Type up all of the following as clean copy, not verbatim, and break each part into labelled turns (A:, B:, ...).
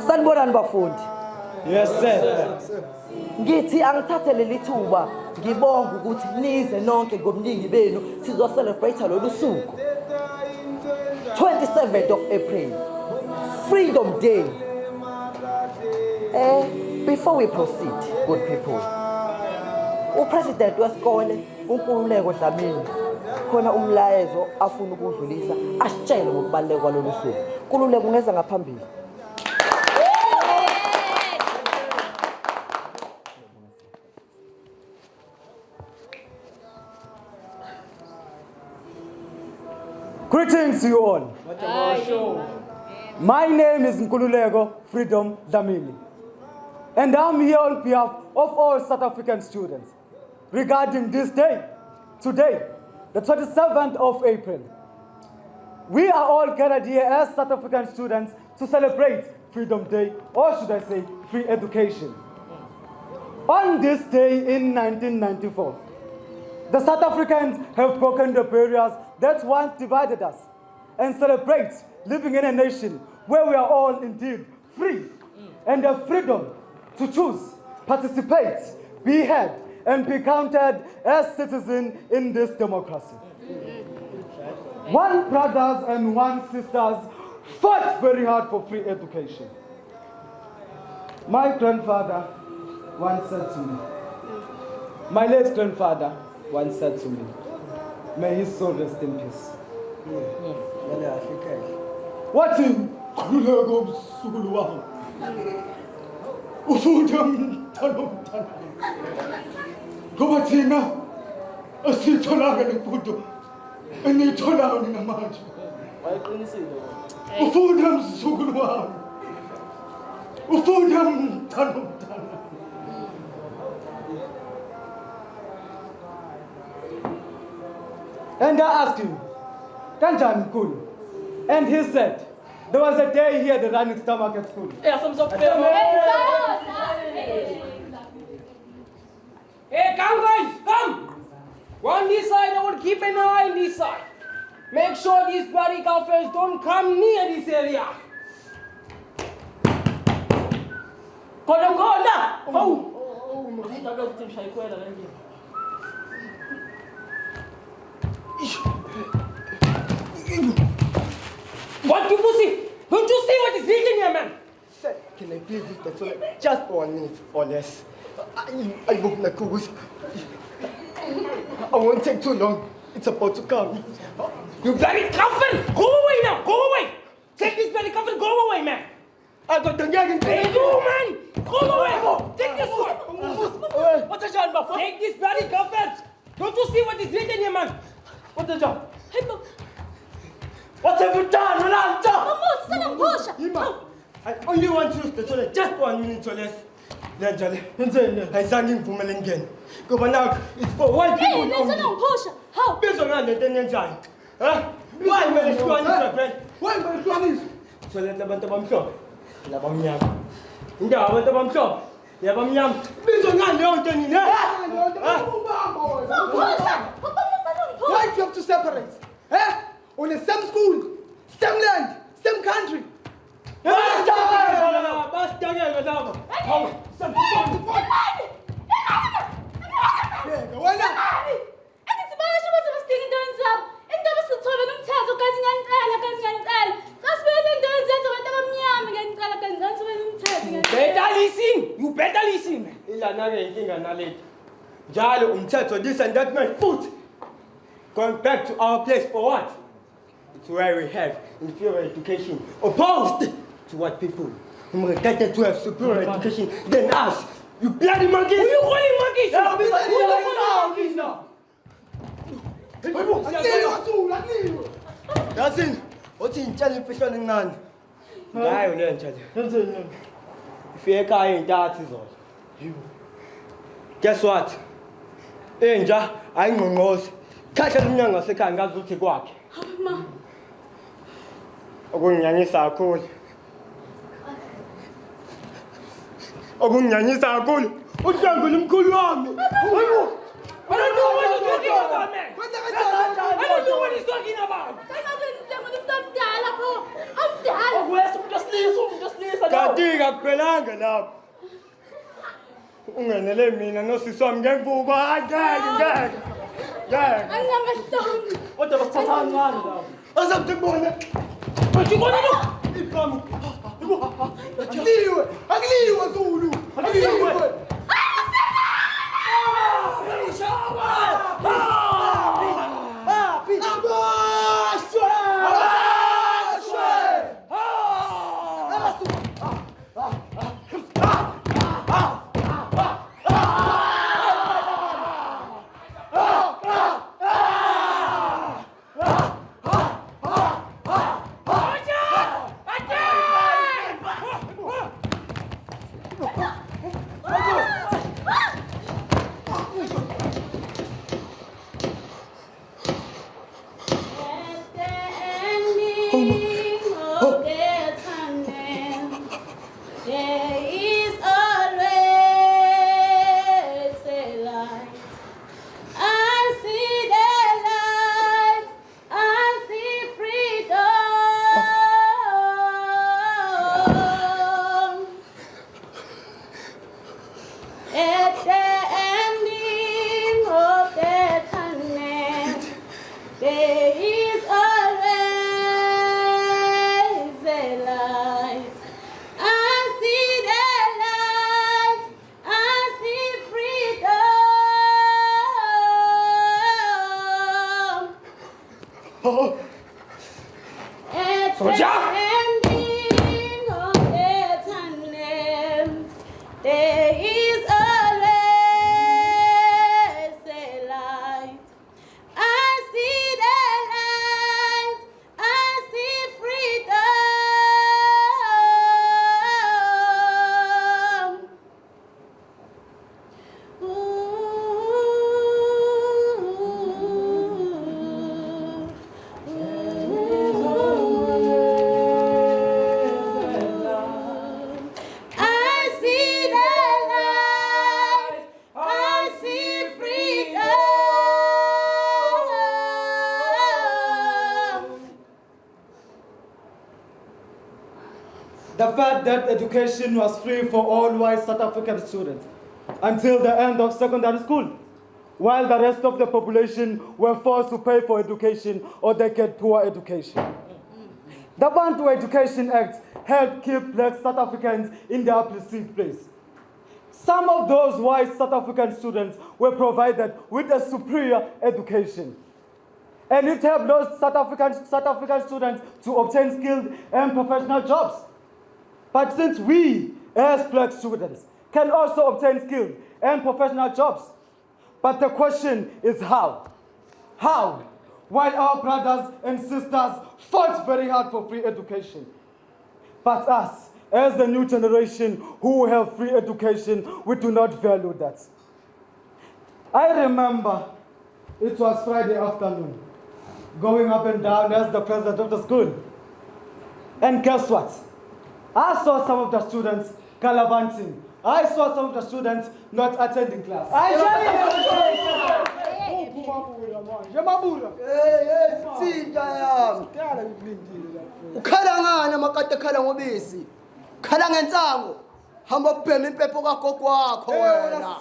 A: Sanibonani bafundi.
B: Yes, sir.
A: Ngithi angithathe leli thuba ngibonga ukuthi nize nonke ngobuningi benu sizo-celebrate lolu suku 27th of April, Freedom Day. Before we proceed, good people, uPresident wesikole uNkululeko Dlamini khona umlayezo afuna ukudlulisa asitshele ngokubaluleka kwalolu suku. Nkululeko ungeza ngaphambili.
B: Greetings to you all. My name is Nkululeko Freedom Dlamini, and I'm here on behalf of all South African students regarding this day, today, the 27th of April. We are all gathered here as South African students to celebrate Freedom Day, or should I say, free education. On this day in 1994, the South Africans have broken the barriers that once divided us and celebrate living in a nation where we are all indeed free and have freedom to choose, participate, be heard, and be counted as citizens in this democracy. One brothers and one sisters fought very hard for free education. My grandfather once said to me, my late grandfather once said to me, may his soul rest in peace. What in Nkululeko msukulu wami? Ufunda mntana. Ngoba thina asitholanga lemfundo eniyitholayo namanje.
C: Ayiqinisile.
B: Ufunda msukulu wami. Ufunda mntana. And I asked him, Kanjani Nkulu? And he said, there was a day he had a running stomach at school.
C: Hey, come guys, come! On this side, I will keep an eye on this side. Make sure these bloody coffers don't come near this area. Kodongola! Oh! What do you see? Don't you see what is written here, man?
D: Sir, can I please use the toilet just for 1 minute or less? I booked Nakus. I won't take too long. It's about to come.
C: You bloody coffin! Go away now! Go away! Take this bloody coffin, go away, man!
D: I got the gang.
C: Hey, go, man! Go away! Take this one!
D: What's the job, Buffalo?
C: Take this bloody coffin! Don't you see what is written here, man?
D: What's the job?
E: Hey, Mom.
D: What have you done, Ronaldo?
E: Mama,
D: I only want to use the toilet just for 1 minute or less. I sang in Pumalingen. Go now, it's for white people only.
E: How?
D: Based on that, why will you want this, friend? Why will you want this? So let the Bantam shop. Labam Yam. Yeah, what about shop? Yabam Yam. Based on that, why do you have to separate? On the same school, same land, same country.
C: You better listen.
D: Jalo, this and that, my foot. Going back to our place for what? It's where we have inferior education opposed to what people who are getting to have superior education than us. You bloody monkeys!
C: Who you calling monkeys?
D: Yeah,
C: Who
D: monkeys now. That's it. What's in television in none? Die on the if you're carrying that is all. Guess what? Enja, I know. Catch a young second got to take walk.
E: Ma.
D: I'm going to cool. Okunginyanyisa kakhulu. Uhlangula umkhulu wami.
C: I don't know what you're talking about, man. I don't know what he's talking about.
D: Katika kuphelanga lapho. Ungenele mina nosisi wami ngemvuba. Ngeke.
B: Kodwa basithathani ngani lapho?
D: Azakubona.
C: What you gonna do?
D: Iqhamu. Akliwe Zulu. Akliwe.
B: The fact that education was free for all white South African students until the end of secondary school, while the rest of the population were forced to pay for education or they get poor education. The Bantu Education Act helped keep black South Africans in their perceived place. Some of those white South African students were provided with a superior education. And it helped those South African students to obtain skilled and professional jobs. But since we, as black students, can also obtain skilled and professional jobs, but the question is how? How? While our brothers and sisters fought very hard for free education. But us, as the new generation who have free education, we do not value that. I remember it was Friday afternoon, going up and down as the president of the school. And guess what? I saw some of the students gallivanting. I saw some of the students not attending class.
A: Tsinta yami. Ukhala ngani amakati ekhala ngobisi? Ukhala ngensango. Hamba ubhema impepho kagogo wakho wena.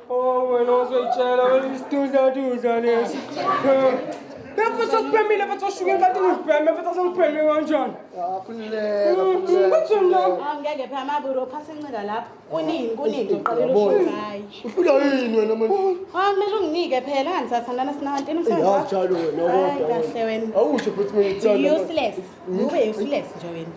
D: Oh, bueno, soy chala,
C: Sosipemile mfethu oshuke enkathini ngibheme mfethu asengibheme kanjani? Kuthini la?
E: Angeke phela amaburo phasa encika lapha. Kunini uqalela usho hayi.
F: Ufuna yini wena manje?
E: Kumele unginike phela ngisathandana sinawantini umsebenzi.
F: Njalo wena
E: Hayi kahle wena.
F: awusho futhi mina ngithanda.
E: Useless. Ube useless nje wena.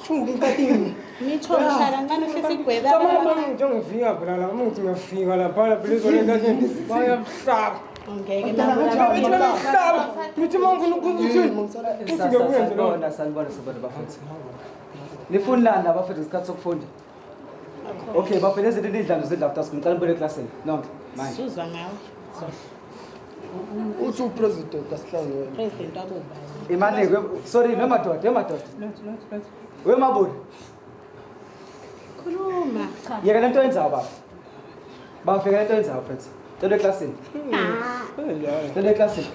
C: Shuke enkathini.
E: Mitho ngihlala ngane uhlise igweba.
C: Mama ngizongifika phela la, uma ngithi ngiyafika lapha please wena enkathini. Bayabuhlaba.
E: Angeke
C: Bayabuhlaba. Ngithi mangifuna ukukuthini?
B: Sanibona sabona bafethu. Nifuna lana abafethu isikhathi sokufunda. Okay, bafethu izinto enidlalo zidla after school. Ngicela nibuye eklasini. Nonke. Manje.
E: Suzwa ngawe.
F: Uthi upresident asihlangene.
E: President wabomba.
B: Imanike, sorry, wemadoda. Wemabudi.
E: Khuluma.
B: Yeka lento yenzayo baba. Bafika lento yenzayo mfethu. Cela eklasini. Cela eklasini.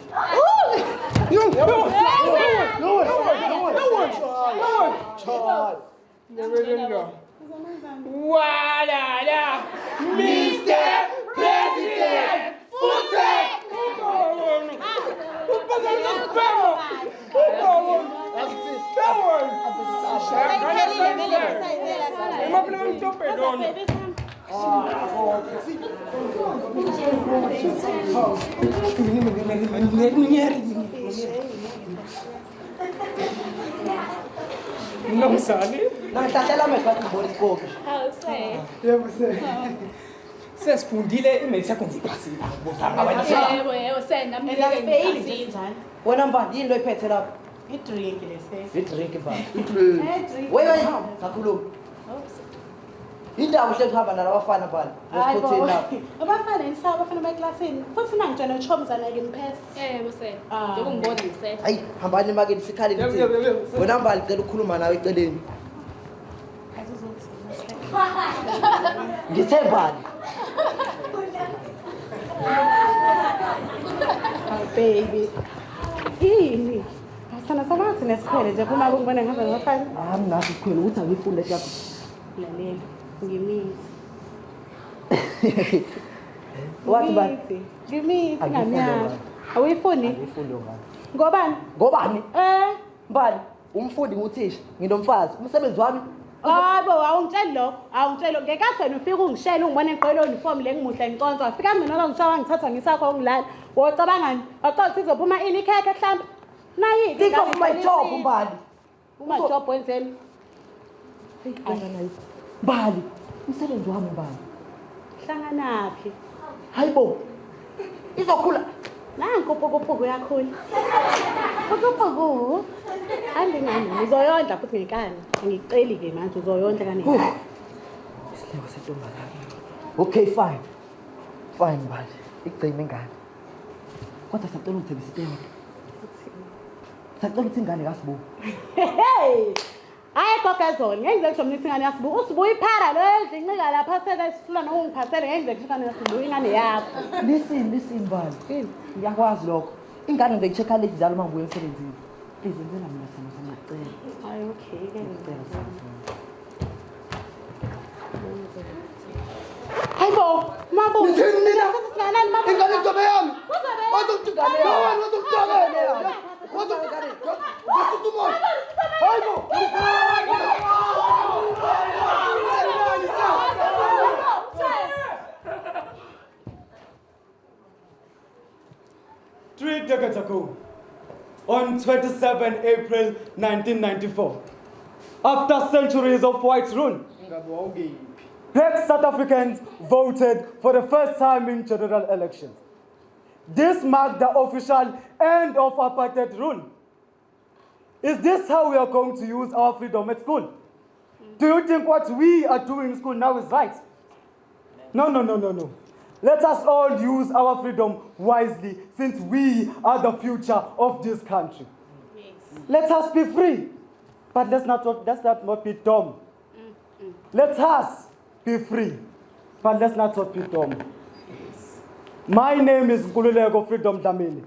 C: Walala, Mr. President, No sali.
A: Nangihlasela amehlo athi ngibona isikhoki.
C: Yebo sesifundile imeli yakho ngiyipasile bozama wena.
E: Yebo senda mnike njani?
A: Wena mbandi yini lo iphethe lapha?
E: Idrink lesese.
A: Idrink mbandi.
E: Idrink.
A: Wewe sakhuluma. Indawo hle kuhamba nalabafana bani. Esikhotheni lapha.
E: Abafana insaba abafana beklasini. Futhi mangitshela uChomzana ngimphethe.
G: Yebo sena. Yebo ngibona ngisela.
A: Hayi hambani emakeni sikhali nithi. Wena mbali cela ukukhuluma nawe eceleni. Ngithe bani?
E: Baby. Yini? Asana sabathi nesikhwele nje phuma ukubona ngihamba ngafana.
A: Hayi nathi sikhwele ukuthi angifunde yakho.
E: Lalela. Ngimizi.
A: Wathi bani?
E: Ngimizi ngamiyazi. Awuyifuni?
A: Ngifunde ngani?
E: Ngobani?
A: Ngobani?
E: Mbali.
A: Umfundi nguthisha, nginomfazi. Umsebenzi wami
E: Hayibo awungitsheli lo. Ngekathi wena ufika ungishela ungibona egqoke uniform lengimuhle ngiconza. Wafika mina ngishawa ngithatha ngisakho ngilala. Wocabangani? Waqala sizophuma ini ikhekhe mhlawumbe. Nayi.
A: think of my job mbali.
E: Uma job wenzeni?
A: Mbali, umsebenzi wami mbali.
E: Hlanganaphi?
A: Hayibo. Izokhula.
E: Nanku uphukuphuku yakhula. Uphukuphuku. Andingani uzoyondla futhi ngekani. Angiceli ke manje uzoyondla kanini.
A: Isileko sentombazane. Okay fine. Fine mbali. Igcine ingane. Kodwa sacela ungithembise itenge. Sacela ukuthi ingane kaSibu.
E: Hey! Hayi kokazona ngenze kusho mina ingane yasibu. Usibu iphara lo ezincika lapha sele sifuna nokungiphasela ngenze kusho ingane yasibu ingane yakho.
A: Listen mbali. Ngiyakwazi lokho. Ingane nje ngichecka late njalo mangibuye emsebenzini. Please ngenzela mina sana ngiyacela.
E: Hayi okay ke
A: Ngicela sana.
E: Hayibo, mabo.
F: Nithini mina?
E: Singanani mabo?
F: Ingane inzobe yami.
E: Uzobe.
F: Wazongigane yami. Wazongigane yami. Wazongigane. Wasuthi umoya. Hayibo.
B: 3 decades ago, on 27 April 1994, after centuries of white rule, black South Africans voted for the first time in general elections. This marked the official end of apartheid rule. Is this how we are going to use our freedom at school? Do you think what we are doing in school now is right? No. Let us all use our freedom wisely, since we are the future of this country.
E: Yes.
B: Let us be free, but let's not be dumb. Let us be free, but let's not be dumb. My name is Nkululeko Freedom Dlamini.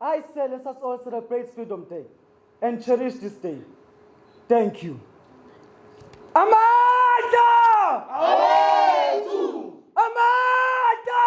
B: I say, let us all celebrate Freedom Day and cherish this day. Thank you. Amanda! Amanda!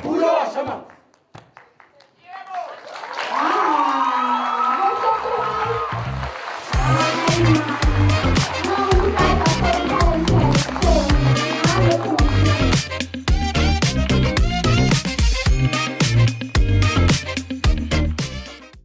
F: Uyosha man.